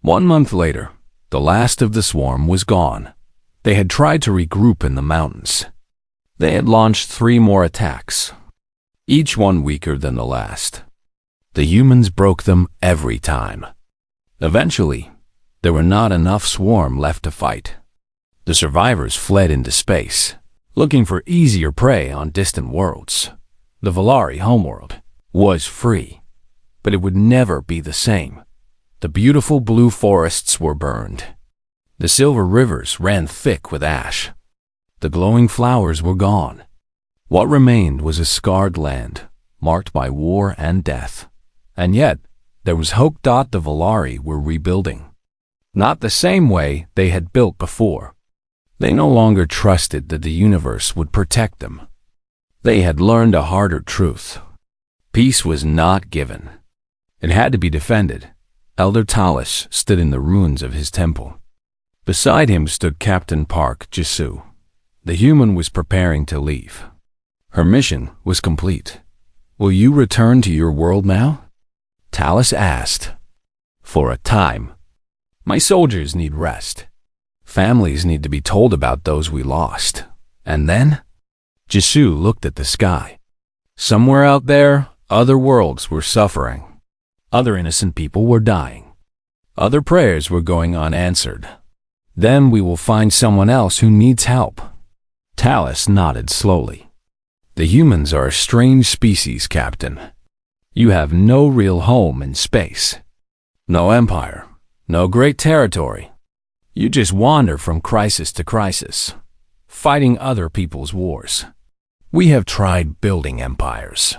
1 month later, the last of the swarm was gone. They had tried to regroup in the mountains. They had launched 3 more attacks, each one weaker than the last. The humans broke them every time. Eventually, there were not enough swarm left to fight. The survivors fled into space, looking for easier prey on distant worlds. The Valari homeworld was free, but it would never be the same. The beautiful blue forests were burned. The silver rivers ran thick with ash. The glowing flowers were gone. What remained was a scarred land, marked by war and death. And yet, there was hope. The Valari were rebuilding. Not the same way they had built before. They no longer trusted that the universe would protect them. They had learned a harder truth. Peace was not given. It had to be defended. Elder Talis stood in the ruins of his temple. Beside him stood Captain Park Jisoo. The human was preparing to leave. Her mission was complete. "Will you return to your world now?" Talis asked. "For a time. My soldiers need rest. Families need to be told about those we lost. And then?" Jisoo looked at the sky. Somewhere out there, other worlds were suffering. Other innocent people were dying. Other prayers were going unanswered. "Then we will find someone else who needs help." Talis nodded slowly. "The humans are a strange species, Captain. You have no real home in space. No empire. No great territory. You just wander from crisis to crisis, fighting other people's wars. We have tried building empires.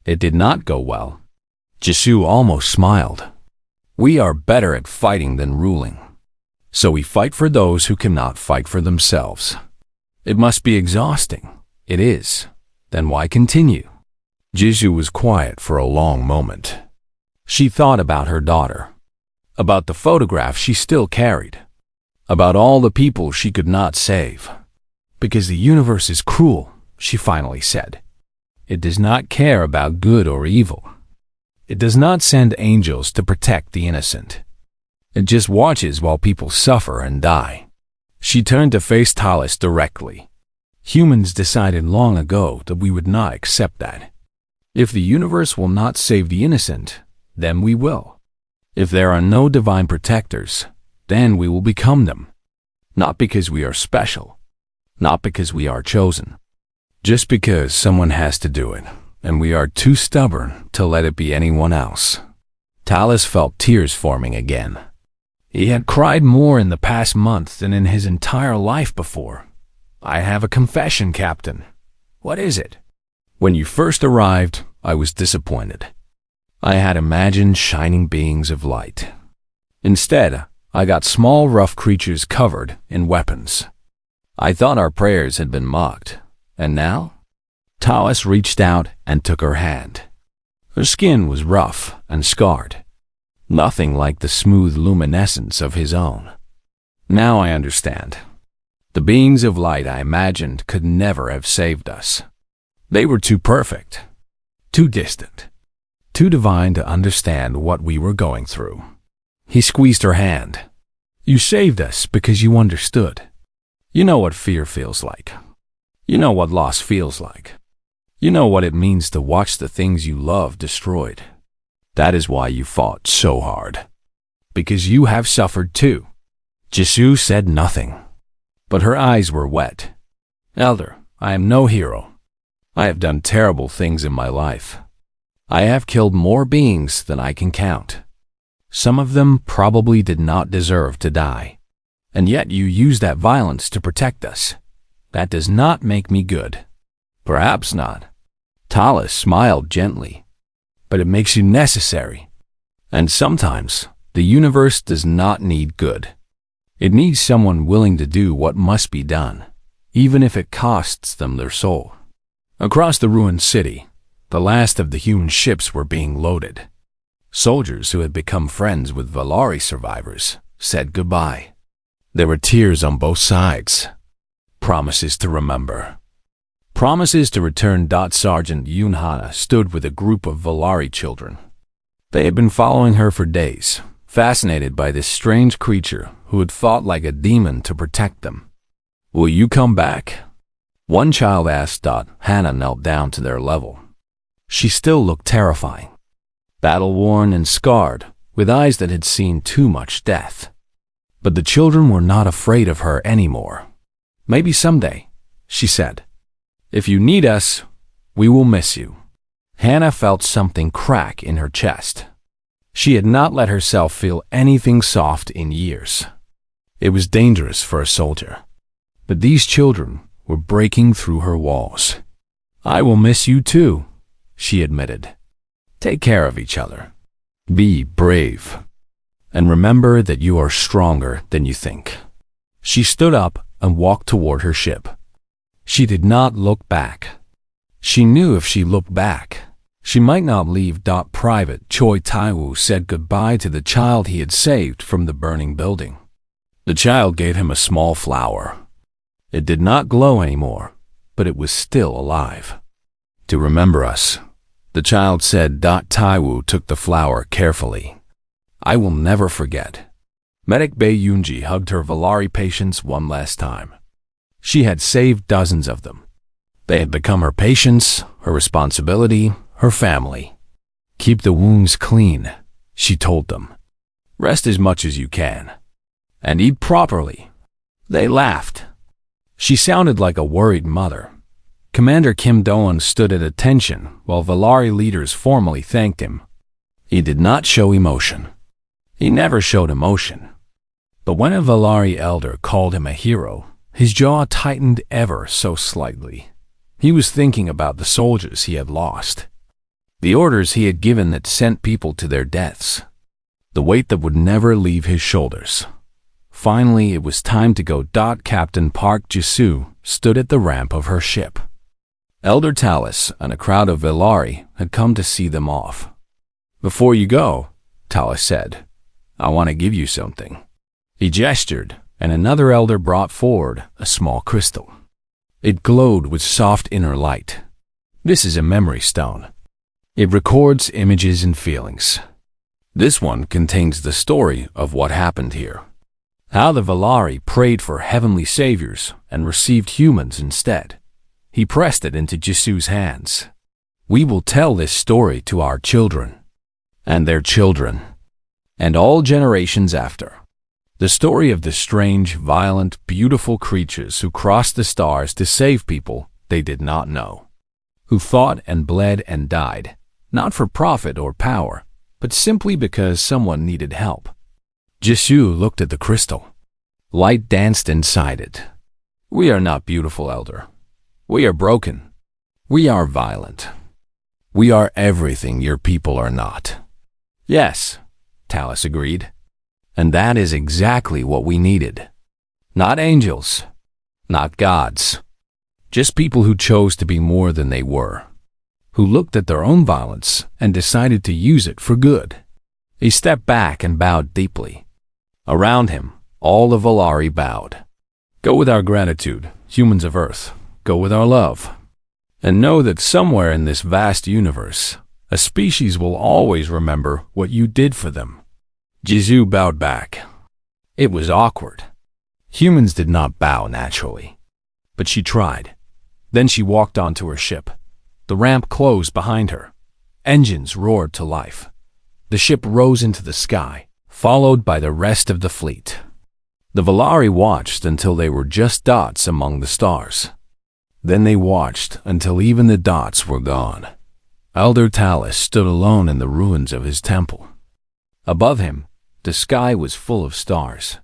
It did not go well." Jisoo almost smiled. "We are better at fighting than ruling. So we fight for those who cannot fight for themselves. It must be exhausting." "It is. Then why continue?" Jisoo was quiet for a long moment. She thought about her daughter, about the photograph she still carried, about all the people she could not save. "Because the universe is cruel," she finally said. "It does not care about good or evil. It does not send angels to protect the innocent. It just watches while people suffer and die." She turned to face Talis directly. "Humans decided long ago that we would not accept that. If the universe will not save the innocent, then we will. If there are no divine protectors, then we will become them. Not because we are special, not because we are chosen. Just because someone has to do it, and we are too stubborn to let it be anyone else." Talis felt tears forming again. He had cried more in the past month than in his entire life before. "I have a confession, Captain." "What is it?" "When you first arrived, I was disappointed. I had imagined shining beings of light. Instead, I got small, rough creatures covered in weapons. I thought our prayers had been mocked. And now?" Talis reached out and took her hand. Her skin was rough and scarred, nothing like the smooth luminescence of his own. "Now I understand. The beings of light I imagined could never have saved us. They were too perfect, too distant, too divine to understand what we were going through." He squeezed her hand. "You saved us because you understood. You know what fear feels like. You know what loss feels like. You know what it means to watch the things you love destroyed. That is why you fought so hard. Because you have suffered too." Jisoo said nothing, but her eyes were wet. "Elder, I am no hero. I have done terrible things in my life. I have killed more beings than I can count. Some of them probably did not deserve to die. And yet you used that violence to protect us. That does not make me good." "Perhaps not." Talis smiled gently. "But it makes you necessary. And sometimes the universe does not need good. It needs someone willing to do what must be done, even if it costs them their soul." Across the ruined city, the last of the human ships were being loaded. Soldiers who had become friends with Valari survivors said goodbye. There were tears on both sides. Promises to remember. Promises to return. Sergeant Yunhana stood with a group of Valari children. They had been following her for days, fascinated by this strange creature who had fought like a demon to protect them. "Will you come back?" one child asked. Hannah knelt down to their level. She still looked terrifying, battle-worn and scarred, with eyes that had seen too much death. But the children were not afraid of her anymore. "Maybe someday," she said. "If you need us, we will miss you." Hannah felt something crack in her chest. She had not let herself feel anything soft in years. It was dangerous for a soldier. But these children were breaking through her walls. "I will miss you too," she admitted. "Take care of each other. Be brave. And remember that you are stronger than you think." She stood up and walked toward her ship. She did not look back. She knew if she looked back, she might not leave. Private Choi Taiwu said goodbye to the child he had saved from the burning building. The child gave him a small flower. It did not glow anymore, but it was still alive. "To remember us," the child said. Taiwu took the flower carefully. "I will never forget." Medic Bei Yunji hugged her Valari patients one last time. She had saved dozens of them. They had become her patients, her responsibility, her family. "Keep the wounds clean," she told them. "Rest as much as you can. And eat properly." They laughed. She sounded like a worried mother. Commander Kim Do-eun stood at attention while Valari leaders formally thanked him. He did not show emotion. He never showed emotion. But when a Valari elder called him a hero, his jaw tightened ever so slightly. He was thinking about the soldiers he had lost. The orders he had given that sent people to their deaths. The weight that would never leave his shoulders. Finally, it was time to go. Captain Park Jisoo stood at the ramp of her ship. Elder Talus and a crowd of Valari had come to see them off. "Before you go," Talus said, "I want to give you something." He gestured, and another elder brought forward a small crystal. It glowed with soft inner light. "This is a memory stone. It records images and feelings. This one contains the story of what happened here. How the Valari prayed for heavenly saviors and received humans instead." He pressed it into Jisoo's hands. "We will tell this story to our children, and their children, and all generations after. The story of the strange, violent, beautiful creatures who crossed the stars to save people they did not know, who fought and bled and died, not for profit or power, but simply because someone needed help." Jisoo looked at the crystal. Light danced inside it. "We are not beautiful, Elder. We are broken. We are violent. We are everything your people are not." "Yes," Talus agreed. "And that is exactly what we needed. Not angels, not gods, just people who chose to be more than they were, who looked at their own violence and decided to use it for good." He stepped back and bowed deeply. Around him, all the Valari bowed. "Go with our gratitude, humans of Earth. Go with our love. And know that somewhere in this vast universe, a species will always remember what you did for them." Jisoo bowed back. It was awkward. Humans did not bow naturally. But she tried. Then she walked onto her ship. The ramp closed behind her. Engines roared to life. The ship rose into the sky, followed by the rest of the fleet. The Valari watched until they were just dots among the stars. Then they watched until even the dots were gone. Elder Talus stood alone in the ruins of his temple. Above him, the sky was full of stars.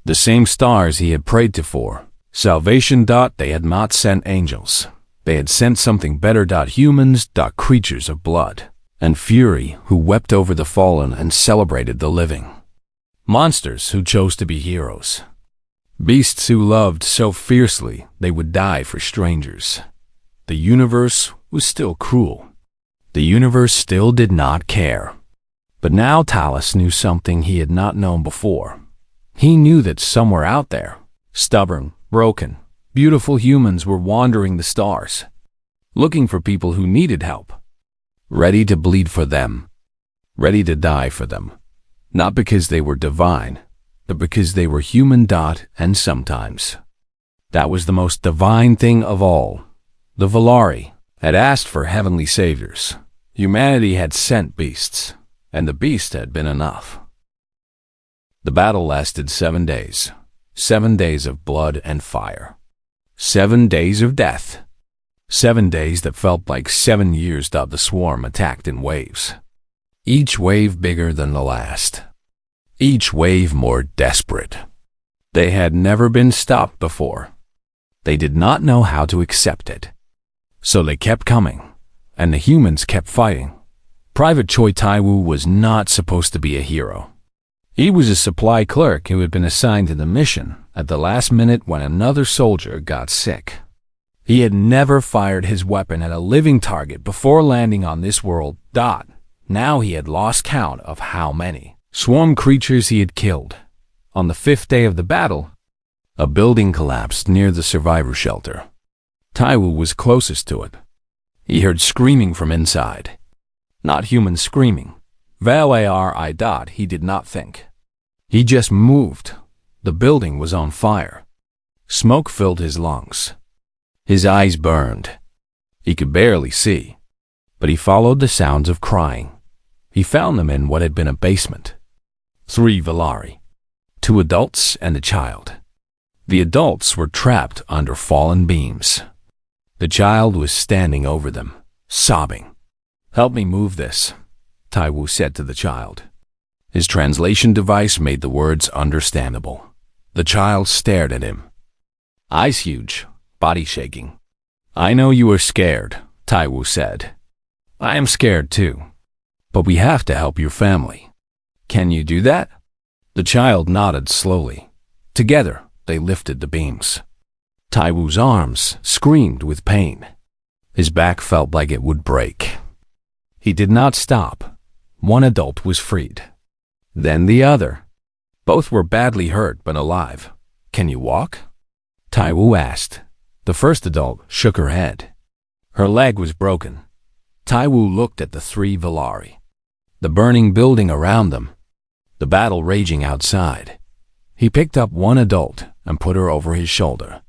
The same stars he had prayed to for. Salvation. They had not sent angels. They had sent something better. Humans. Creatures of blood and fury who wept over the fallen and celebrated the living. Monsters who chose to be heroes. Beasts who loved so fiercely they would die for strangers. The universe was still cruel. The universe still did not care. But now Talus knew something he had not known before. He knew that somewhere out there, stubborn, broken, beautiful humans were wandering the stars, looking for people who needed help, ready to bleed for them, ready to die for them, Not because they were divine, but because they were human. And sometimes. That was the most divine thing of all. The Valari had asked for heavenly saviors. Humanity had sent beasts, and the beast had been enough. The battle lasted 7 days. 7 days of blood and fire. 7 days of death. 7 days that felt like 7 years. The swarm attacked in waves. Each wave bigger than the last. Each wave more desperate. They had never been stopped before. They did not know how to accept it. So they kept coming, and the humans kept fighting. Private Choi Taiwu was not supposed to be a hero. He was a supply clerk who had been assigned to the mission at the last minute when another soldier got sick. He had never fired his weapon at a living target before landing on this world. Now he had lost count of how many swarm creatures he had killed. On the 5th day of the battle, a building collapsed near the survivor shelter. Taiwu was closest to it. He heard screaming from inside. Not human screaming. Valari. He did not think. He just moved. The building was on fire. Smoke filled his lungs. His eyes burned. He could barely see. But he followed the sounds of crying. He found them in what had been a basement. 3 Valari. 2 adults and a child. The adults were trapped under fallen beams. The child was standing over them, sobbing. "Help me move this," Taiwu said to the child. His translation device made the words understandable. The child stared at him. Eyes huge, body shaking. "I know you are scared," Taiwu said. "I am scared too. But we have to help your family. Can you do that?" The child nodded slowly. Together, they lifted the beams. Taiwu's arms screamed with pain. His back felt like it would break. He did not stop. 1 adult was freed. Then the other. Both were badly hurt but alive. "Can you walk?" Taiwu asked. The first adult shook her head. Her leg was broken. Taiwu looked at the 3 Valari. The burning building around them. The battle raging outside. He picked up 1 adult and put her over his shoulder.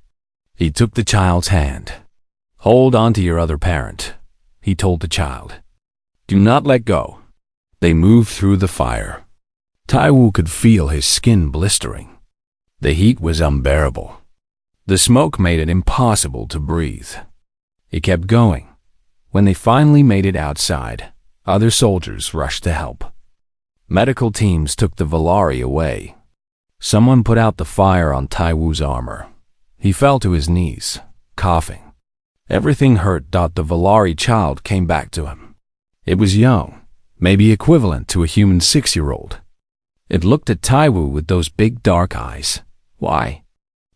He took the child's hand. "Hold on to your other parent," he told the child. "Do not let go." They moved through the fire. Taiwu could feel his skin blistering. The heat was unbearable. The smoke made it impossible to breathe. He kept going. When they finally made it outside, other soldiers rushed to help. Medical teams took the Valari away. Someone put out the fire on Taiwu's armor. He fell to his knees, coughing. Everything hurt. The Valari child came back to him. It was young, maybe equivalent to a human 6-year-old. It looked at Taiwu with those big dark eyes. "Why?"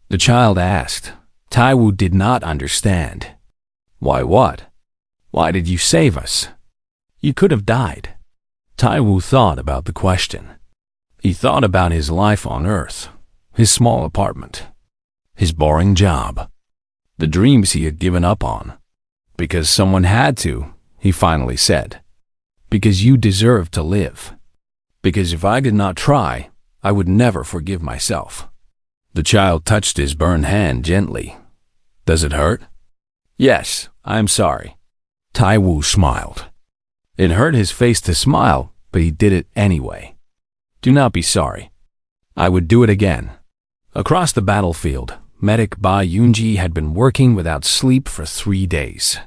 the child asked. Taiwu did not understand. "Why what? Why did you save us? You could have died." Taiwu thought about the question. He thought about his life on Earth, his small apartment, his boring job, the dreams he had given up on. "Because someone had to," he finally said. "Because you deserve to live. Because if I did not try, I would never forgive myself." The child touched his burned hand gently. "Does it hurt?" "Yes, I am sorry." Taiwu smiled. It hurt his face to smile, but he did it anyway. "Do not be sorry. I would do it again." Across the battlefield, medic Ba Yunji had been working without sleep for 3 days.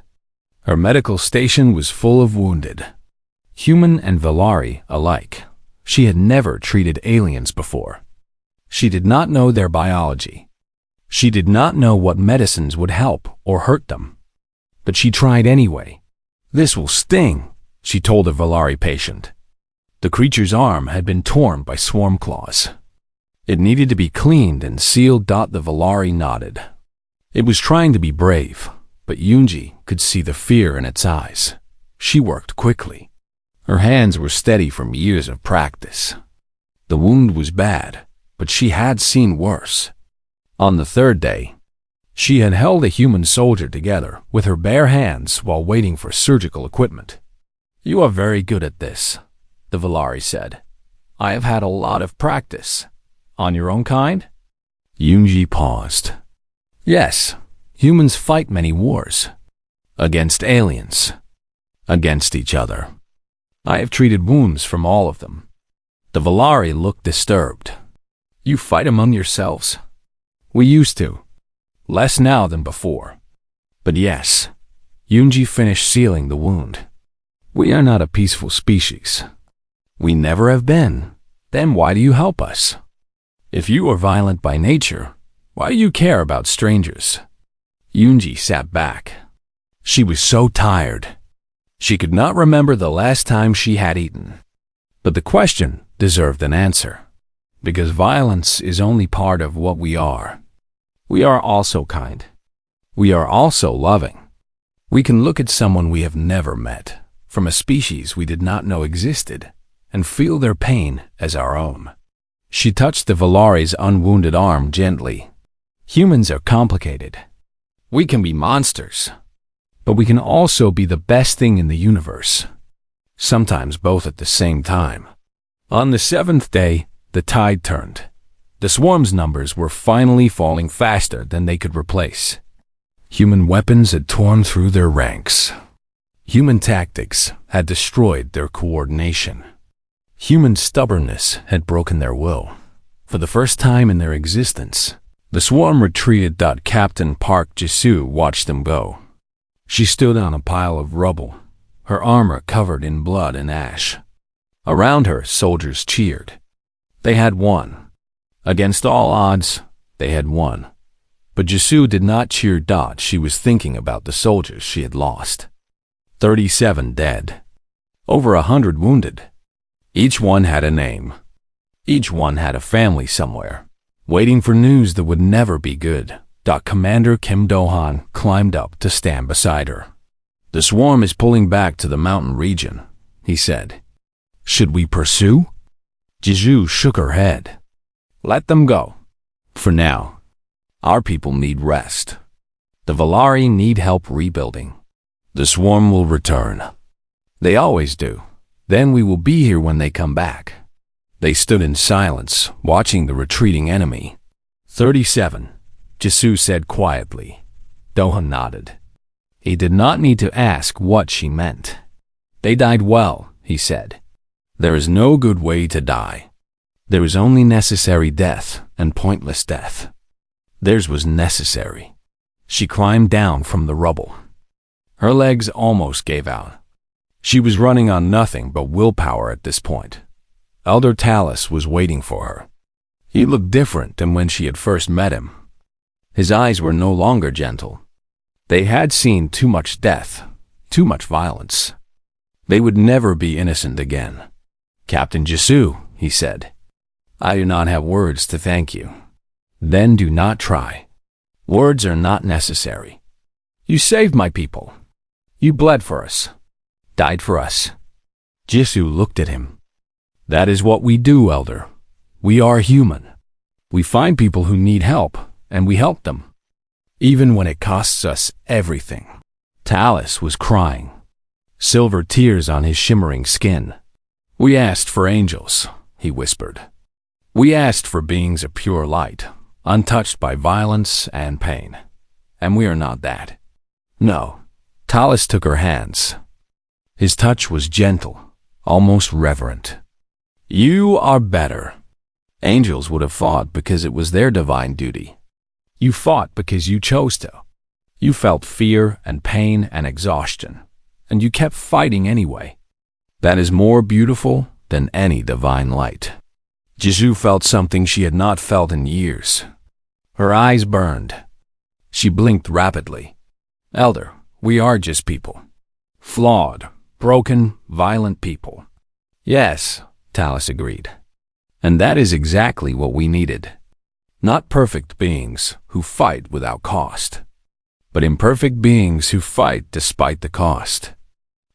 Her medical station was full of wounded, human and Valari alike. She had never treated aliens before. She did not know their biology. She did not know what medicines would help or hurt them. But she tried anyway. "This will sting," she told a Valari patient. The creature's arm had been torn by swarm claws. It needed to be cleaned and sealed. The Valari nodded. It was trying to be brave, but Yunji could see the fear in its eyes. She worked quickly. Her hands were steady from years of practice. The wound was bad, but she had seen worse. On the 3rd day, she had held a human soldier together with her bare hands while waiting for surgical equipment. "You are very good at this," the Valari said. I have had a lot of practice. On your own kind? Yunji paused. Yes, humans fight many wars. Against aliens. Against each other. I have treated wounds from all of them. The Valari looked disturbed. You fight among yourselves? We used to. Less now than before. But yes, Yunji finished sealing the wound. We are not a peaceful species. We never have been. Then why do you help us? If you are violent by nature, why do you care about strangers? Yunji sat back. She was so tired. She could not remember the last time she had eaten. But the question deserved an answer. Because violence is only part of what we are. We are also kind. We are also loving. We can look at someone we have never met, from a species we did not know existed, and feel their pain as our own. She touched the Valari's unwounded arm gently. Humans are complicated. We can be monsters. But we can also be the best thing in the universe. Sometimes both at the same time. On the 7th day, the tide turned. The swarm's numbers were finally falling faster than they could replace. Human weapons had torn through their ranks. Human tactics had destroyed their coordination. Human stubbornness had broken their will. For the first time in their existence, the swarm retreated. Captain Park Jisoo watched them go. She stood on a pile of rubble, her armor covered in blood and ash. Around her, soldiers cheered. They had won. Against all odds, they had won. But Jisoo did not cheer. She was thinking about the soldiers she had lost. 37 dead. Over 100 wounded. Each one had a name. Each one had a family somewhere, waiting for news that would never be good. Commander Kim Do-han climbed up to stand beside her. The swarm is pulling back to the mountain region, he said. Should we pursue? Jisoo shook her head. Let them go. For now. Our people need rest. The Valari need help rebuilding. The swarm will return. They always do. Then we will be here when they come back. They stood in silence, watching the retreating enemy. 37. Jisoo said quietly. Do-han nodded. He did not need to ask what she meant. They died well, he said. There is no good way to die. There is only necessary death and pointless death. Theirs was necessary. She climbed down from the rubble. Her legs almost gave out. She was running on nothing but willpower at this point. Elder Talus was waiting for her. He looked different than when she had first met him. His eyes were no longer gentle. They had seen too much death, too much violence. They would never be innocent again. Captain Jisoo, he said, I do not have words to thank you. Then do not try. Words are not necessary. You saved my people. You bled for us, died for us. Jisoo looked at him. That is what we do, Elder. We are human. We find people who need help, and we help them, even when it costs us everything. Talus was crying, silver tears on his shimmering skin. We asked for angels, he whispered. We asked for beings of pure light, untouched by violence and pain. And we are not that. No. Talus took her hands. His touch was gentle, almost reverent. You are better. Angels would have fought because it was their divine duty. You fought because you chose to. You felt fear and pain and exhaustion, and you kept fighting anyway. That is more beautiful than any divine light. Jisoo felt something she had not felt in years. Her eyes burned. She blinked rapidly. Elder, we are just people. Flawed, broken, violent people. Yes, Talus agreed. And that is exactly what we needed. Not perfect beings who fight without cost, but imperfect beings who fight despite the cost,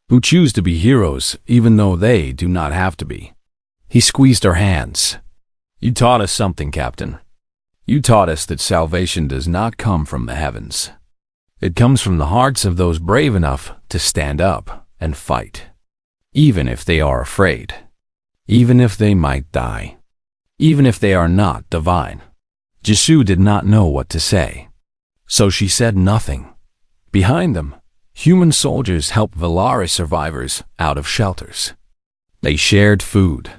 who choose to be heroes even though they do not have to be. He squeezed her hands. You taught us something, Captain. You taught us that salvation does not come from the heavens. It comes from the hearts of those brave enough to stand up and fight, even if they are afraid. even if they might die, even if they are not divine. Jisoo did not know what to say, so she said nothing. Behind them, human soldiers helped Valari survivors out of shelters. They shared food.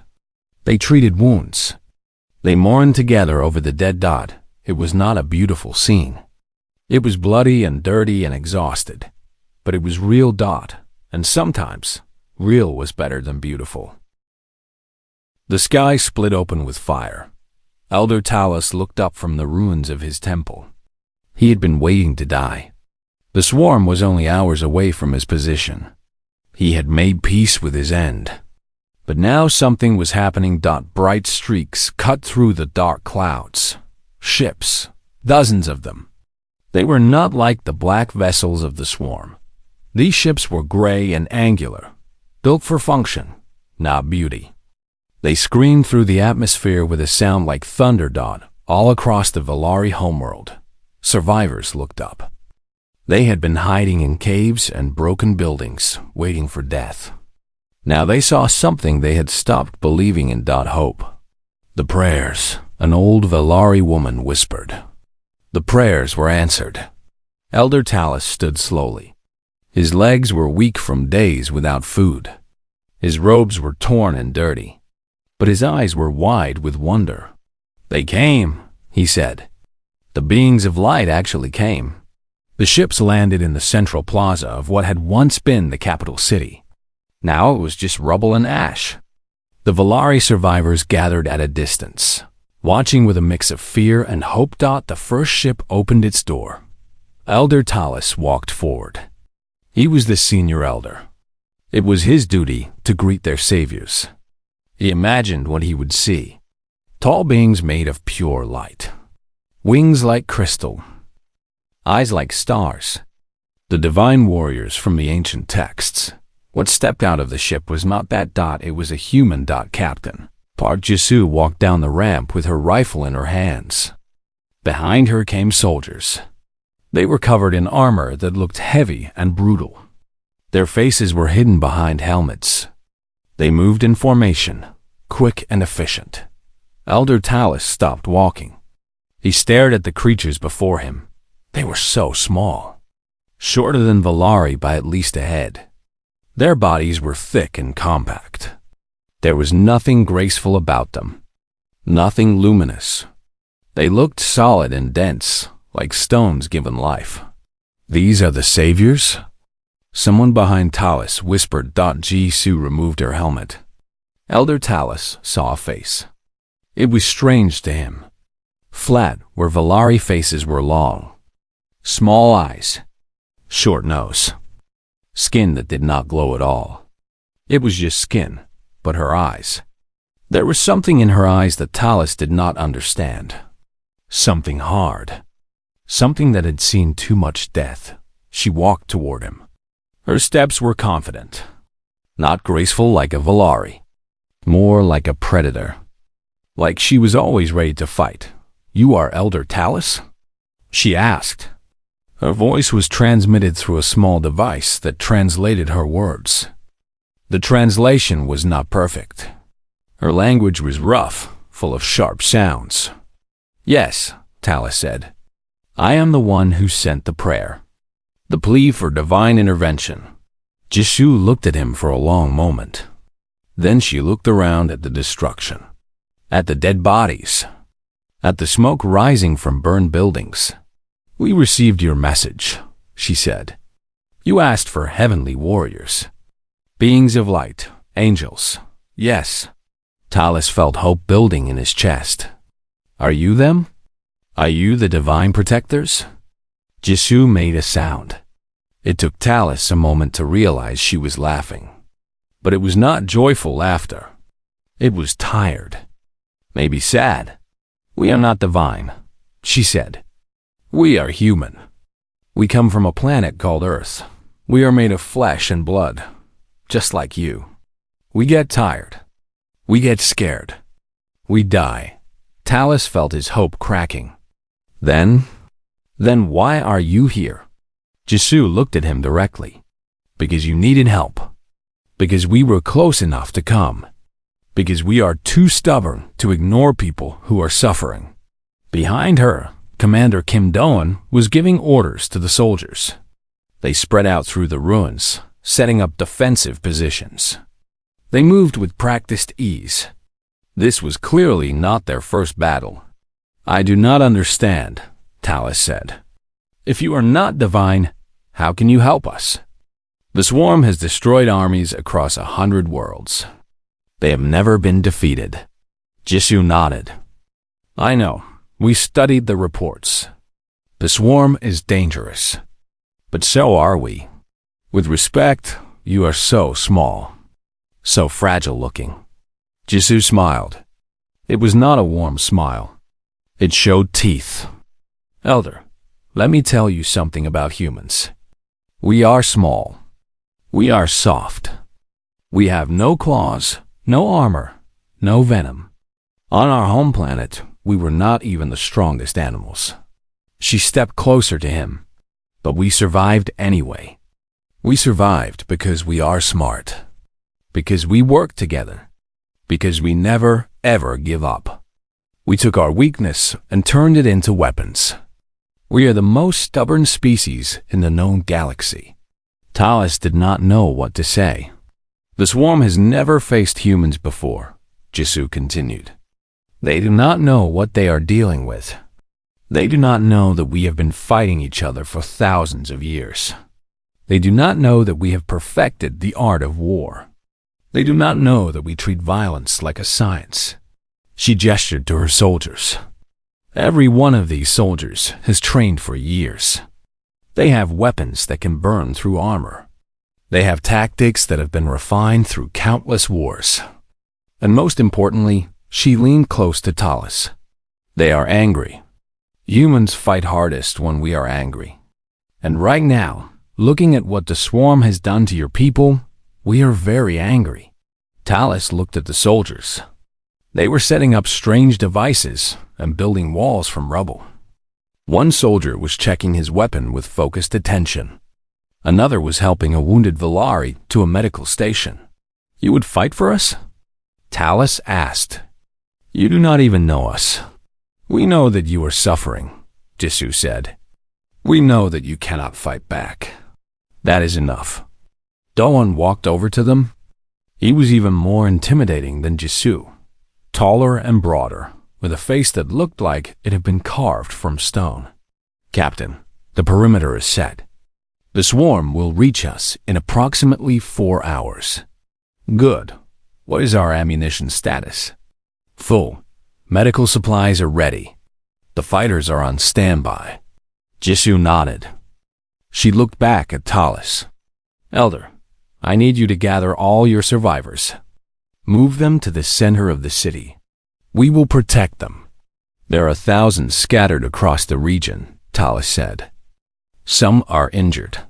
They treated wounds. They mourned together over the dead dot. It was not a beautiful scene. It was bloody and dirty and exhausted, but it was real dot, and sometimes real was better than beautiful. The sky split open with fire. Elder Talus looked up from the ruins of his temple. He had been waiting to die. The swarm was only hours away from his position. He had made peace with his end. But now something was happening. Bright streaks cut through the dark clouds. Ships, dozens of them. They were not like the black vessels of the swarm. These ships were gray and angular, built for function, not beauty. They screamed through the atmosphere with a sound like thunder. All across the Valari homeworld, survivors looked up. They had been hiding in caves and broken buildings, waiting for death. Now they saw something they had stopped believing in. Hope. The prayers, an old Valari woman whispered. The prayers were answered. Elder Talus stood slowly. His legs were weak from days without food. His robes were torn and dirty, but his eyes were wide with wonder. They came, he said. The beings of light actually came. The ships landed in the central plaza of what had once been the capital city. Now it was just rubble and ash. The Valari survivors gathered at a distance, watching with a mix of fear and hope. The first ship opened its door. Elder Talus walked forward. He was the senior elder. It was his duty to greet their saviors. He imagined what he would see. Tall beings made of pure light. Wings like crystal. Eyes like stars. The divine warriors from the ancient texts. What stepped out of the ship was not that. It was a human. Captain. Park Jisoo walked down the ramp with her rifle in her hands. Behind her came soldiers. They were covered in armor that looked heavy and brutal. Their faces were hidden behind helmets. They moved in formation, quick and efficient. Elder Talus stopped walking. He stared at the creatures before him. They were so small, shorter than Valari by at least a head. Their bodies were thick and compact. There was nothing graceful about them, nothing luminous. They looked solid and dense, like stones given life. These are the saviors? Someone behind Talus whispered. Jisoo removed her helmet. Elder Talus saw a face. It was strange to him. Flat where Valari faces were long. Small eyes. Short nose. Skin that did not glow at all. It was just skin, but her eyes. There was something in her eyes that Talus did not understand. Something hard. Something that had seen too much death. She walked toward him. Her steps were confident. Not graceful like a Valari. More like a predator. Like she was always ready to fight. "You are Elder Talus?" she asked. Her voice was transmitted through a small device that translated her words. The translation was not perfect. Her language was rough, full of sharp sounds. "Yes," Talus said. "I am the one who sent the prayer. The plea for divine intervention." Jisoo looked at him for a long moment. Then she looked around at the destruction. At the dead bodies. At the smoke rising from burned buildings. "We received your message," she said. "You asked for heavenly warriors. Beings of light, angels. Yes." Talus felt hope building in his chest. "Are you them? Are you the divine protectors?" Jisoo made a sound. It took Talus a moment to realize she was laughing. But it was not joyful laughter. It was tired. Maybe sad. "We are not divine," she said. "We are human. We come from a planet called Earth. We are made of flesh and blood, just like you. We get tired. We get scared. We die." Talus felt his hope cracking. Then why are you here?" Jisoo looked at him directly. "Because you needed help. Because we were close enough to come. Because we are too stubborn to ignore people who are suffering. Behind her, Commander Kim Do-eun was giving orders to the soldiers. They spread out through the ruins, setting up defensive positions. They moved with practiced ease. This was clearly not their first battle. "I do not understand," Talus said. "If you are not divine, how can you help us?" "The swarm has destroyed armies across 100 worlds. They have never been defeated." Jisoo nodded. "I know. We studied the reports. The swarm is dangerous. But so are we. With respect, you are so small. So fragile looking." Jisoo smiled. It was not a warm smile. It showed teeth. "Elder, let me tell you something about humans. We are small. We are soft. We have no claws, no armor, no venom. On our home planet, we were not even the strongest animals." She stepped closer to him. "But we survived anyway. We survived because we are smart. Because we work together. Because we never, ever give up. We took our weakness and turned it into weapons. We are the most stubborn species in the known galaxy." Talus did not know what to say. "The swarm has never faced humans before," Jisoo continued. "They do not know what they are dealing with. They do not know that we have been fighting each other for thousands of years. They do not know that we have perfected the art of war. They do not know that we treat violence like a science." She gestured to her soldiers. "Every one of these soldiers has trained for years. They have weapons that can burn through armor. They have tactics that have been refined through countless wars. And most importantly," she leaned close to Talus, "they are angry. Humans fight hardest when we are angry. And right now, looking at what the swarm has done to your people, we are very angry." Talus looked at the soldiers. They were setting up strange devices and building walls from rubble. One soldier was checking his weapon with focused attention. Another was helping a wounded Valari to a medical station. "You would fight for us?" Talus asked. "You do not even know us. We know that you are suffering," Jisoo said. "We know that you cannot fight back. That is enough." Do-eun walked over to them. He was even more intimidating than Jisoo, taller and broader, with a face that looked like it had been carved from stone. "Captain, the perimeter is set. The swarm will reach us in approximately 4 hours." "Good. What is our ammunition status?" "Full. Medical supplies are ready. The fighters are on standby." Jisoo nodded. She looked back at Talus. "Elder, I need you to gather all your survivors. Move them to the center of the city. We will protect them." "There are thousands scattered across the region," Talus said. "Some are injured.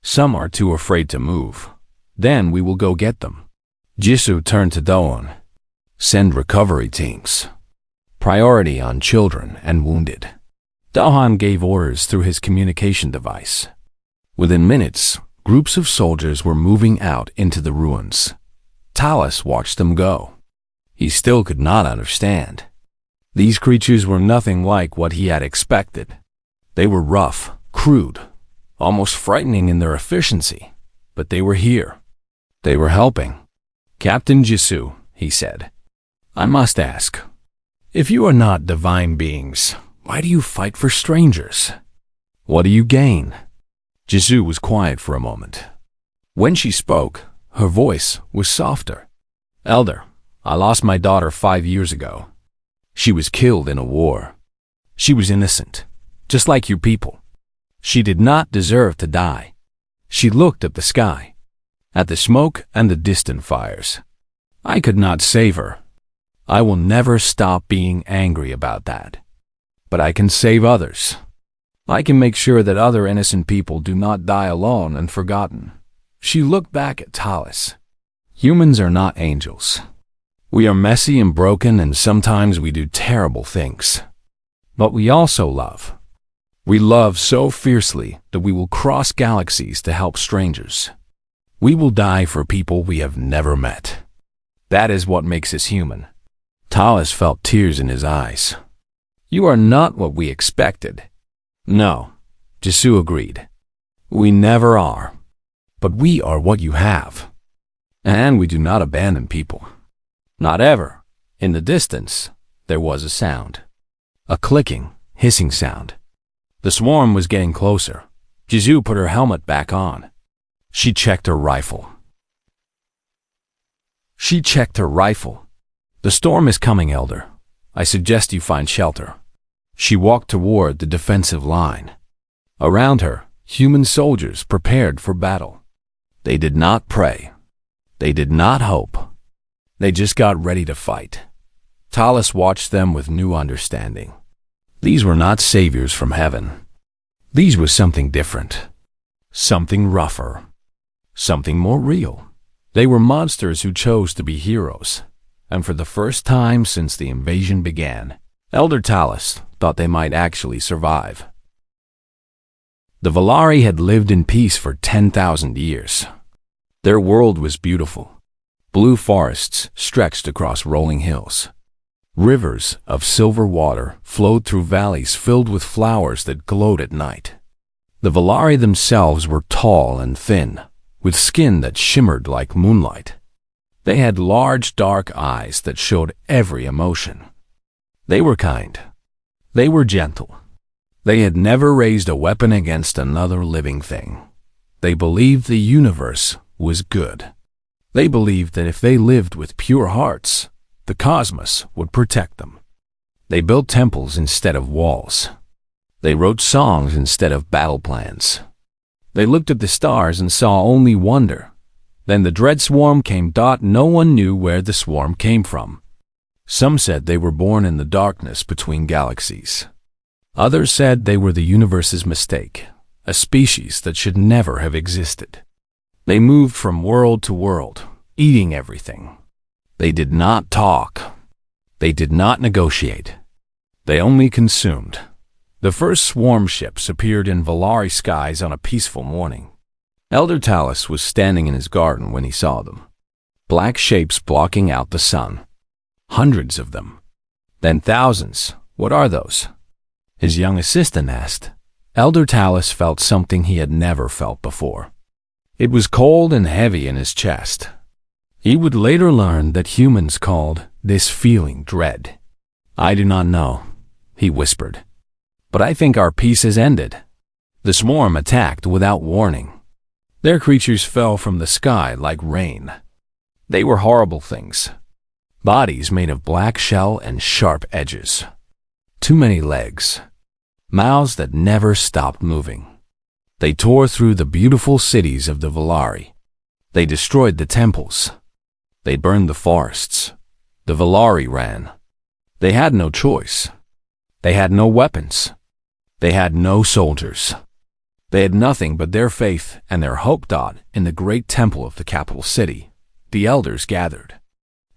Some are too afraid to move. Then we will go get them." Jisoo turned to Do-eun. "Send recovery teams. Priority on children and wounded." Do-eun gave orders through his communication device. Within minutes, groups of soldiers were moving out into the ruins. Talus watched them go. He still could not understand. These creatures were nothing like what he had expected. They were rough, crude, almost frightening in their efficiency, but they were here. They were helping. "Captain Jisoo," he said, "I must ask, if you are not divine beings, why do you fight for strangers? What do you gain?" Jisoo was quiet for a moment. When she spoke, her voice was softer. "Elder, I lost my daughter 5 years ago. She was killed in a war. She was innocent, just like you people. She did not deserve to die." She looked at the sky, at the smoke and the distant fires. "I could not save her. I will never stop being angry about that. But I can save others. I can make sure that other innocent people do not die alone and forgotten." She looked back at Talus. "Humans are not angels. We are messy and broken, and sometimes we do terrible things. But we also love. We love so fiercely that we will cross galaxies to help strangers. We will die for people we have never met. That is what makes us human. Tallis felt tears in his eyes. You are not what we expected. No, Jisoo agreed. We never are. But we are what you have. And we do not abandon people. Not ever. In the distance, there was a sound. A clicking, hissing sound. The swarm was getting closer. Jisoo put her helmet back on. She checked her rifle. The storm is coming, Elder. I suggest you find shelter. She walked toward the defensive line. Around her, human soldiers prepared for battle. They did not pray. They did not hope. They just got ready to fight. Tallis watched them with new understanding. These were not saviors from heaven. These were something different. Something rougher. Something more real. They were monsters who chose to be heroes. And for the first time since the invasion began, Elder Tallis thought they might actually survive. The Valari had lived in peace for 10,000 years. Their world was beautiful. Blue forests stretched across rolling hills. Rivers of silver water flowed through valleys filled with flowers that glowed at night. The Valari themselves were tall and thin, with skin that shimmered like moonlight. They had large, dark eyes that showed every emotion. They were kind. They were gentle. They had never raised a weapon against another living thing. They believed the universe was good. They believed that if they lived with pure hearts, the cosmos would protect them. They built temples instead of walls. They wrote songs instead of battle plans. They looked at the stars and saw only wonder. Then the dread swarm came. No one knew where the swarm came from. Some said they were born in the darkness between galaxies. Others said they were the universe's mistake, a species that should never have existed. They moved from world to world, eating everything. They did not talk. They did not negotiate. They only consumed. The first swarm ships appeared in Valari skies on a peaceful morning. Elder Tallis was standing in his garden when he saw them. Black shapes blocking out the sun. Hundreds of them. Then thousands. What are those? His young assistant asked. Elder Tallis felt something he had never felt before. It was cold and heavy in his chest. He would later learn that humans called this feeling dread. I do not know, he whispered. But I think our peace has ended. The swarm attacked without warning. Their creatures fell from the sky like rain. They were horrible things. Bodies made of black shell and sharp edges. Too many legs. Mouths that never stopped moving. They tore through the beautiful cities of the Valari. They destroyed the temples. They burned the forests. The Valari ran. They had no choice. They had no weapons. They had no soldiers. They had nothing but their faith and their hope. In the great temple of the capital city, the elders gathered.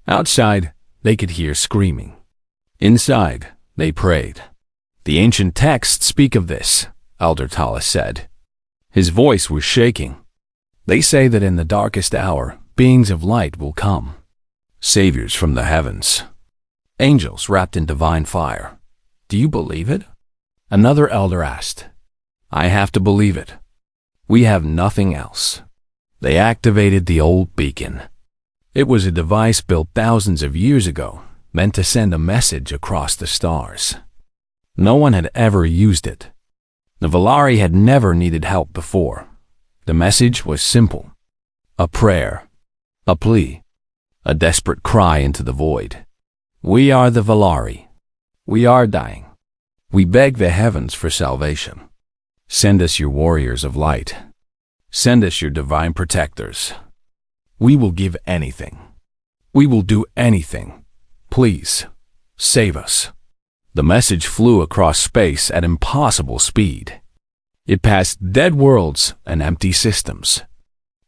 Outside, they could hear screaming. Inside, they prayed. The ancient texts speak of this, Elder Tallis said. His voice was shaking. They say that in the darkest hour, beings of light will come. Saviors from the heavens. Angels wrapped in divine fire. Do you believe it? Another elder asked. I have to believe it. We have nothing else. They activated the old beacon. It was a device built thousands of years ago, meant to send a message across the stars. No one had ever used it. The Valari had never needed help before. The message was simple. A prayer. A plea. A desperate cry into the void. We are the Valari. We are dying. We beg the heavens for salvation. Send us your warriors of light. Send us your divine protectors. We will give anything. We will do anything. Please, save us. The message flew across space at impossible speed. It passed dead worlds and empty systems.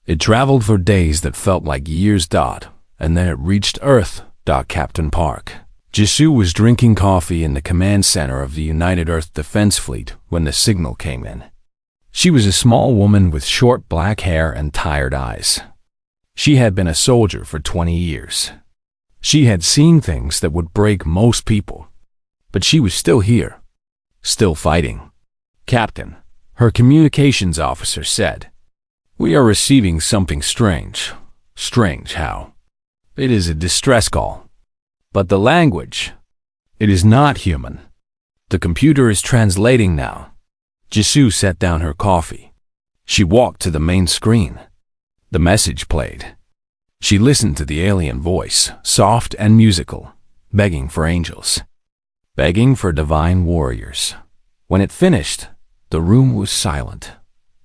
It traveled for days that felt like years. And then it reached Earth. Captain Park. Jisoo was drinking coffee in the command center of the United Earth Defense Fleet when the signal came in. She was a small woman with short black hair and tired eyes. She had been a soldier for 20 years. She had seen things that would break most people, but she was still here, still fighting. "Captain," her communications officer said, "we are receiving something strange." "Strange how?" "It is a distress call. But the language, it is not human. The computer is translating now." Jisoo set down her coffee. She walked to the main screen. The message played. She listened to the alien voice, soft and musical, begging for angels, begging for divine warriors. When it finished, the room was silent.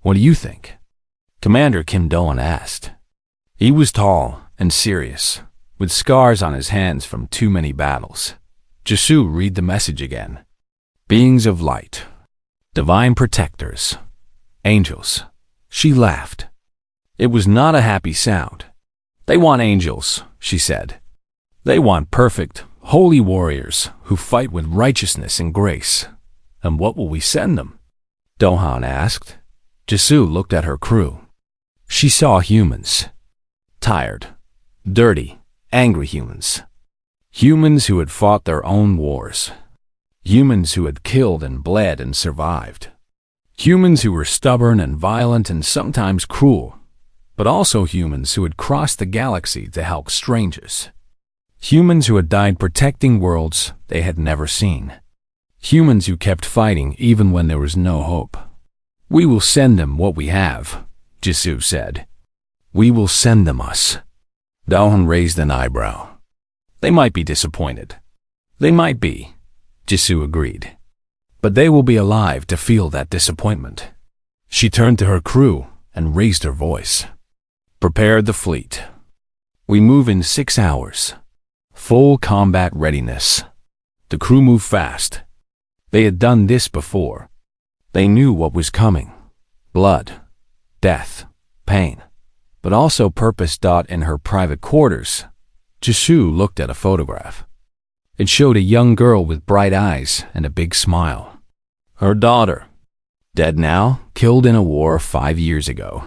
"What do you think?" Commander Kim Do-won asked. He was tall and serious, with scars on his hands from too many battles. Jisoo read the message again. "Beings of light, divine protectors, angels." She laughed. It was not a happy sound. "They want angels," she said. "They want perfect, holy warriors who fight with righteousness and grace." "And what will we send them?" Do-han asked. Jisoo looked at her crew. She saw humans. Tired, dirty, angry humans. Humans who had fought their own wars. Humans who had killed and bled and survived. Humans who were stubborn and violent and sometimes cruel, but also humans who had crossed the galaxy to help strangers. Humans who had died protecting worlds they had never seen. Humans who kept fighting even when there was no hope. "We will send them what we have," Jisoo said. "We will send them us." Do-han raised an eyebrow. "They might be disappointed." "They might be," Jisoo agreed. "But they will be alive to feel that disappointment." She turned to her crew and raised her voice. "Prepare the fleet. We move in 6 hours. Full combat readiness." The crew moved fast. They had done this before. They knew what was coming. Blood, death, pain, but also purpose. In her private quarters, Jisoo looked at a photograph. It showed a young girl with bright eyes and a big smile. Her daughter, dead now, killed in a war 5 years ago.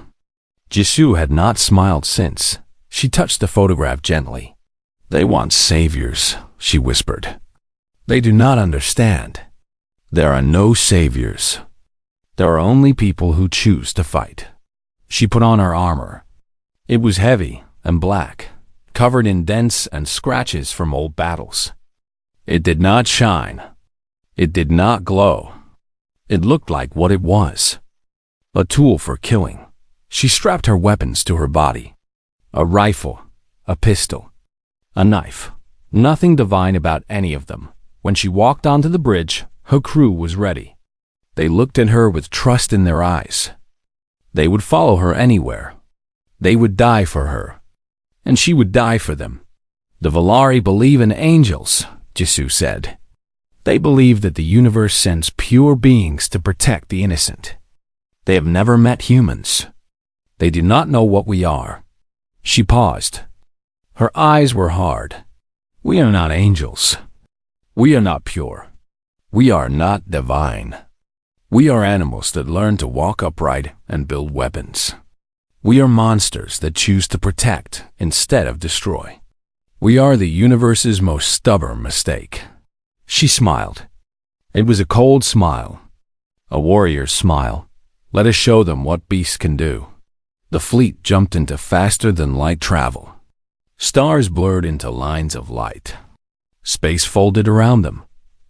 Jisoo had not smiled since. She touched the photograph gently. "They want saviors," she whispered. "They do not understand. There are no saviors. There are only people who choose to fight." She put on her armor. It was heavy and black, covered in dents and scratches from old battles. It did not shine. It did not glow. It looked like what it was: a tool for killing. She strapped her weapons to her body. A rifle, a pistol, a knife. Nothing divine about any of them. When she walked onto the bridge, her crew was ready. They looked at her with trust in their eyes. They would follow her anywhere. They would die for her, and she would die for them. "The Valari believe in angels," Jisoo said. "They believe that the universe sends pure beings to protect the innocent. They have never met humans. They do not know what we are." She paused. Her eyes were hard. "We are not angels. We are not pure. We are not divine. We are animals that learn to walk upright and build weapons. We are monsters that choose to protect instead of destroy. We are the universe's most stubborn mistake." She smiled. It was a cold smile, a warrior's smile. "Let us show them what beasts can do." The fleet jumped into faster-than-light travel. Stars blurred into lines of light. Space folded around them.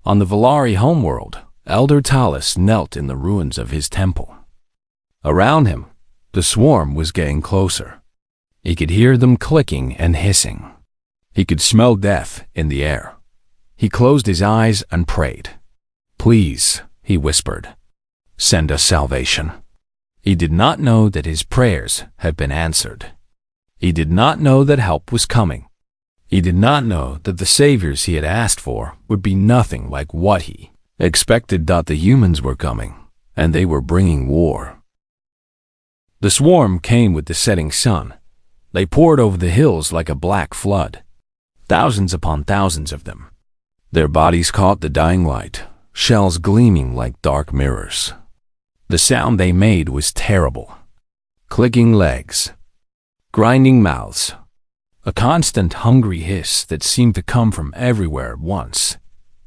On the Valari homeworld, Elder Talus knelt in the ruins of his temple. Around him, the swarm was getting closer. He could hear them clicking and hissing. He could smell death in the air. He closed his eyes and prayed. "Please," he whispered, "send us salvation." He did not know that his prayers had been answered. He did not know that help was coming. He did not know that the saviors he had asked for would be nothing like what he expected. The humans were coming, and they were bringing war. The swarm came with the setting sun. They poured over the hills like a black flood. Thousands upon thousands of them. Their bodies caught the dying light, shells gleaming like dark mirrors. The sound they made was terrible. Clicking legs, grinding mouths, a constant hungry hiss that seemed to come from everywhere at once.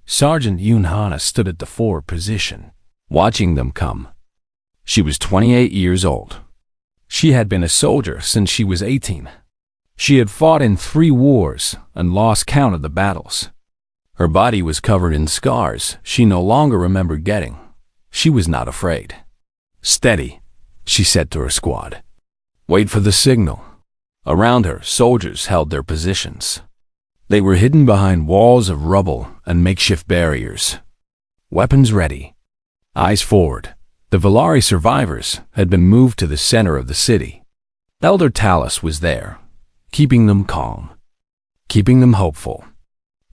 Sergeant Yoon Hana stood at the forward position, watching them come. She was 28 years old. She had been a soldier since she was 18. She had fought in 3 wars and lost count of the battles. Her body was covered in scars she no longer remembered getting. She was not afraid. "Steady," she said to her squad. "Wait for the signal." Around her, soldiers held their positions. They were hidden behind walls of rubble and makeshift barriers. Weapons ready. Eyes forward. The Valari survivors had been moved to the center of the city. Elder Talus was there, keeping them calm, keeping them hopeful.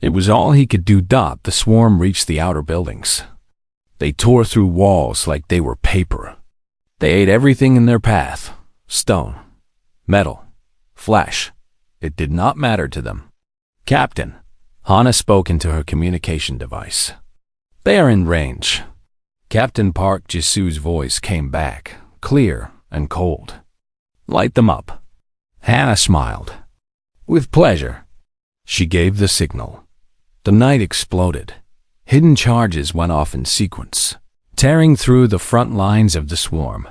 It was all he could do. The swarm reached the outer buildings. They tore through walls like they were paper. They ate everything in their path: stone, metal, flesh. It did not matter to them. "Captain," Hana spoke into her communication device. "They are in range." Captain Park Jisu's voice came back, clear and cold. "Light them up." Hana smiled. "With pleasure." She gave the signal. The night exploded. Hidden charges went off in sequence, tearing through the front lines of the swarm.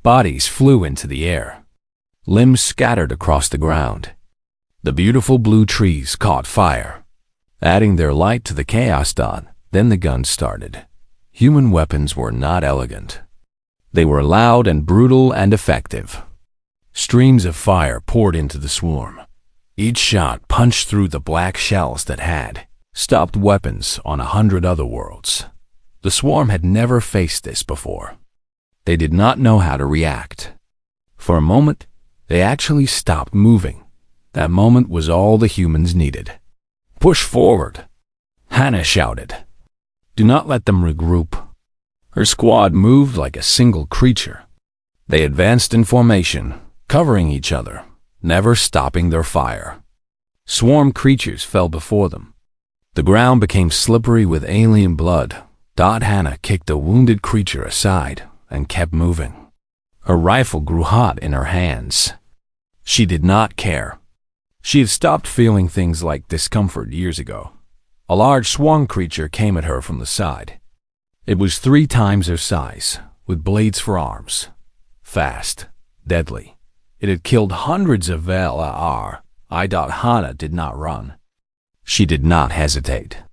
Bodies flew into the air. Limbs scattered across the ground. The beautiful blue trees caught fire, adding their light to the chaos. Then the guns started. Human weapons were not elegant. They were loud and brutal and effective. Streams of fire poured into the swarm. Each shot punched through the black shells that had stopped weapons on 100 other worlds. The swarm had never faced this before. They did not know how to react. For a moment, they actually stopped moving. That moment was all the humans needed. "Push forward," Hana shouted. "Do not let them regroup." Her squad moved like a single creature. They advanced in formation, covering each other, never stopping their fire. Swarm creatures fell before them. The ground became slippery with alien blood. Hana kicked the wounded creature aside and kept moving. Her rifle grew hot in her hands. She did not care. She had stopped feeling things like discomfort years ago. A large swarm creature came at her from the side. It was 3 times her size, with blades for arms. Fast, deadly. It had killed hundreds of VLR. Hana did not run. She did not hesitate.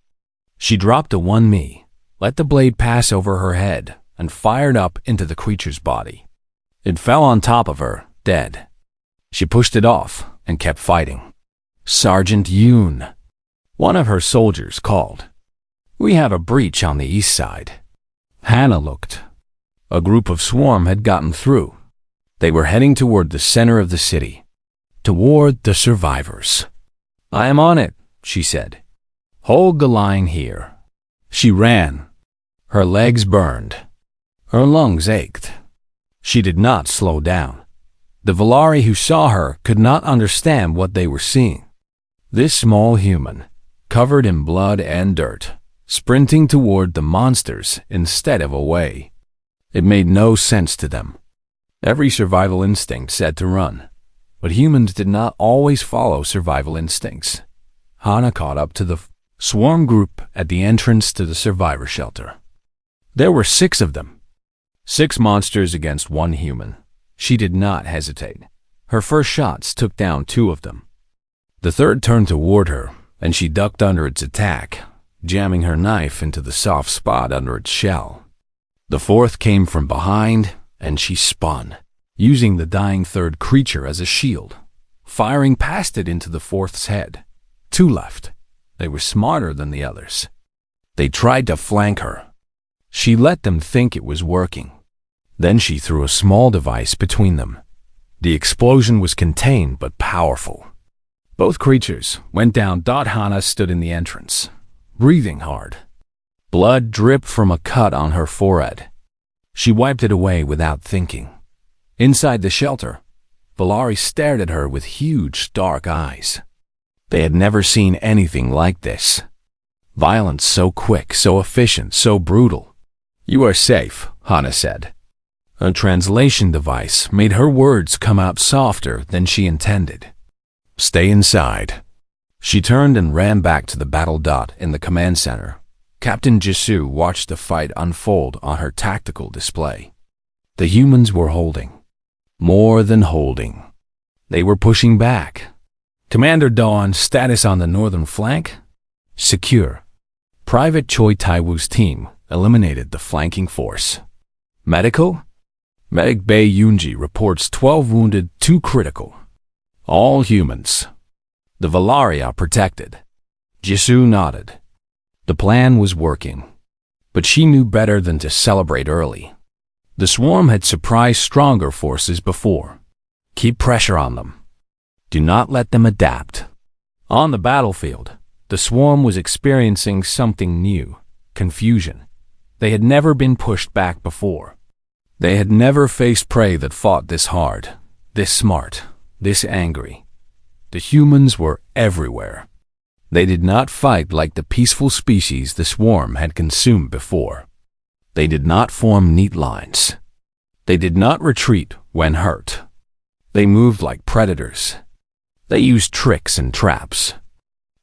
She dropped a 1-me, let the blade pass over her head, and fired up into the creature's body. It fell on top of her, dead. She pushed it off and kept fighting. "Sergeant Yoon," one of her soldiers called. "We have a breach on the east side." Hana looked. A group of swarm had gotten through. They were heading toward the center of the city, toward the survivors. "I am on it," she said. "Hold the line here." She ran. Her legs burned. Her lungs ached. She did not slow down. The Valari who saw her could not understand what they were seeing. This small human, covered in blood and dirt, sprinting toward the monsters instead of away. It made no sense to them. Every survival instinct said to run, but humans did not always follow survival instincts. Hana caught up to the swarm group at the entrance to the survivor shelter. There were 6 of them. 6 monsters against 1 human. She did not hesitate. Her first shots took down 2 of them. The third turned toward her, and she ducked under its attack, jamming her knife into the soft spot under its shell. The fourth came from behind, and she spun, using the dying third creature as a shield, firing past it into the fourth's head. 2 left. They were smarter than the others. They tried to flank her. She let them think it was working. Then she threw a small device between them. The explosion was contained but powerful. Both creatures went down. Hana stood in the entrance, breathing hard. Blood dripped from a cut on her forehead. She wiped it away without thinking. Inside the shelter, Valari stared at her with huge, dark eyes. They had never seen anything like this. Violence so quick, so efficient, so brutal. "You are safe," Hana said. A translation device made her words come out softer than she intended. Stay inside." She turned and ran back to the battle dot in the command center. Captain Jisoo watched the fight unfold on her tactical display. The humans were holding. More than holding. They were pushing back. "Commander Dawn, status on the northern flank?" "Secure." Private Choi Tai-woo's team eliminated the flanking force. "Medical?" Medic Bae Yoonji reports 12 wounded, 2 critical. "All humans." "The Valaria protected." Jisoo nodded. The plan was working. But she knew better than to celebrate early. The swarm had surprised stronger forces before. Keep pressure on them. Do not let them adapt. On the battlefield, the swarm was experiencing something new, confusion. They had never been pushed back before. They had never faced prey that fought this hard, this smart, this angry. The humans were everywhere. They did not fight like the peaceful species the swarm had consumed before. They did not form neat lines. They did not retreat when hurt. They moved like predators. They used tricks and traps.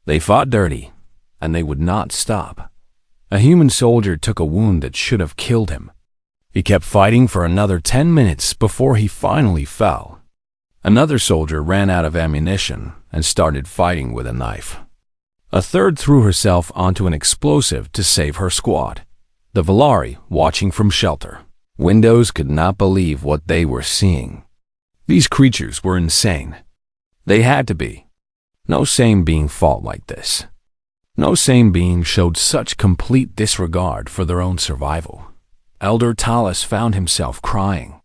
They fought dirty, and they would not stop. A human soldier took a wound that should have killed him. He kept fighting for another 10 minutes before he finally fell. Another soldier ran out of ammunition and started fighting with a knife. A third threw herself onto an explosive to save her squad. The Valari, watching from shelter. Windows could not believe what they were seeing. These creatures were insane. They had to be. No sane being fought like this. No sane being showed such complete disregard for their own survival. Elder Talus found himself crying.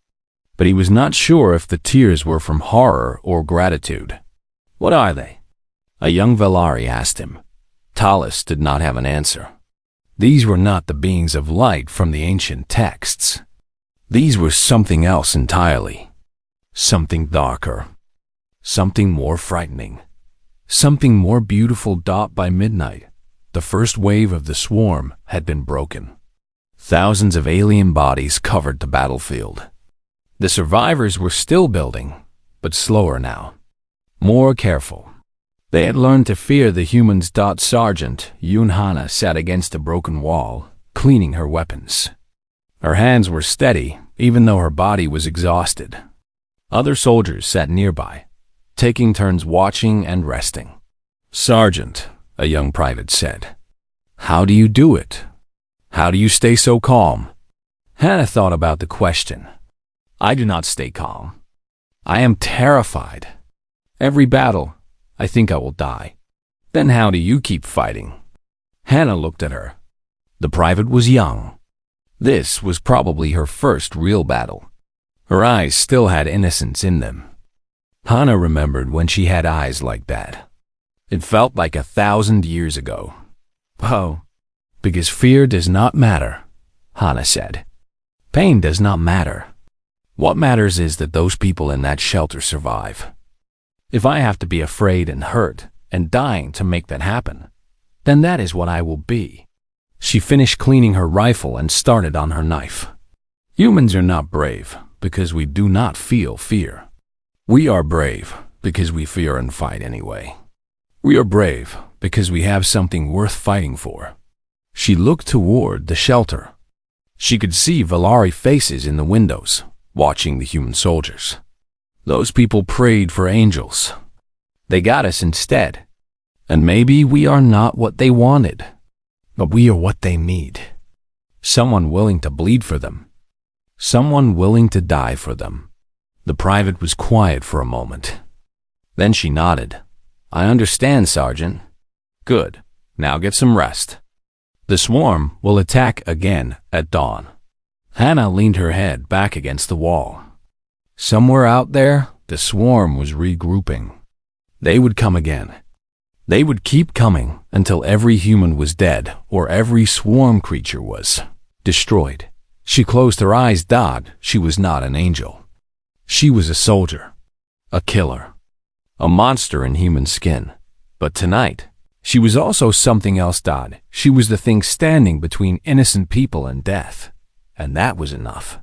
But he was not sure if the tears were from horror or gratitude. "What are they?" a young Valari asked him. Talus did not have an answer. These were not the beings of light from the ancient texts. These were something else entirely. Something darker. Something more frightening. Something more beautiful. By midnight, the first wave of the swarm had been broken. Thousands of alien bodies covered the battlefield. The survivors were still building, but slower now. More careful. They had learned to fear the humans. Sergeant Yoon Hana sat against a broken wall, cleaning her weapons. Her hands were steady, even though her body was exhausted. Other soldiers sat nearby, taking turns watching and resting. "Sergeant," a young private said, "how do you do it? How do you stay so calm?" Hannah thought about the question. "I do not stay calm. I am terrified. Every battle, I think I will die." "Then how do you keep fighting?" Hannah looked at her. The private was young. This was probably her first real battle. Her eyes still had innocence in them. Hannah remembered when she had eyes like that. It felt like 1,000 years ago. "Oh, because fear does not matter," Hannah said. "Pain does not matter. What matters is that those people in that shelter survive. If I have to be afraid and hurt and dying to make that happen, then that is what I will be." She finished cleaning her rifle and started on her knife. Humans are not brave because we do not feel fear. We are brave because we fear and fight anyway. We are brave because we have something worth fighting for. She looked toward the shelter. She could see Valari faces in the windows, watching the human soldiers. Those people prayed for angels. They got us instead. And maybe we are not what they wanted, but we are what they need. Someone willing to bleed for them. Someone willing to die for them. The private was quiet for a moment. Then she nodded. "I understand, Sergeant." "Good. Now get some rest. The swarm will attack again at dawn." Hannah leaned her head back against the wall. Somewhere out there, the swarm was regrouping. They would come again. They would keep coming until every human was dead or every swarm creature was destroyed. She closed her eyes. She was not an angel. She was a soldier, a killer, a monster in human skin. But tonight, she was also something else. She was the thing standing between innocent people and death. And that was enough.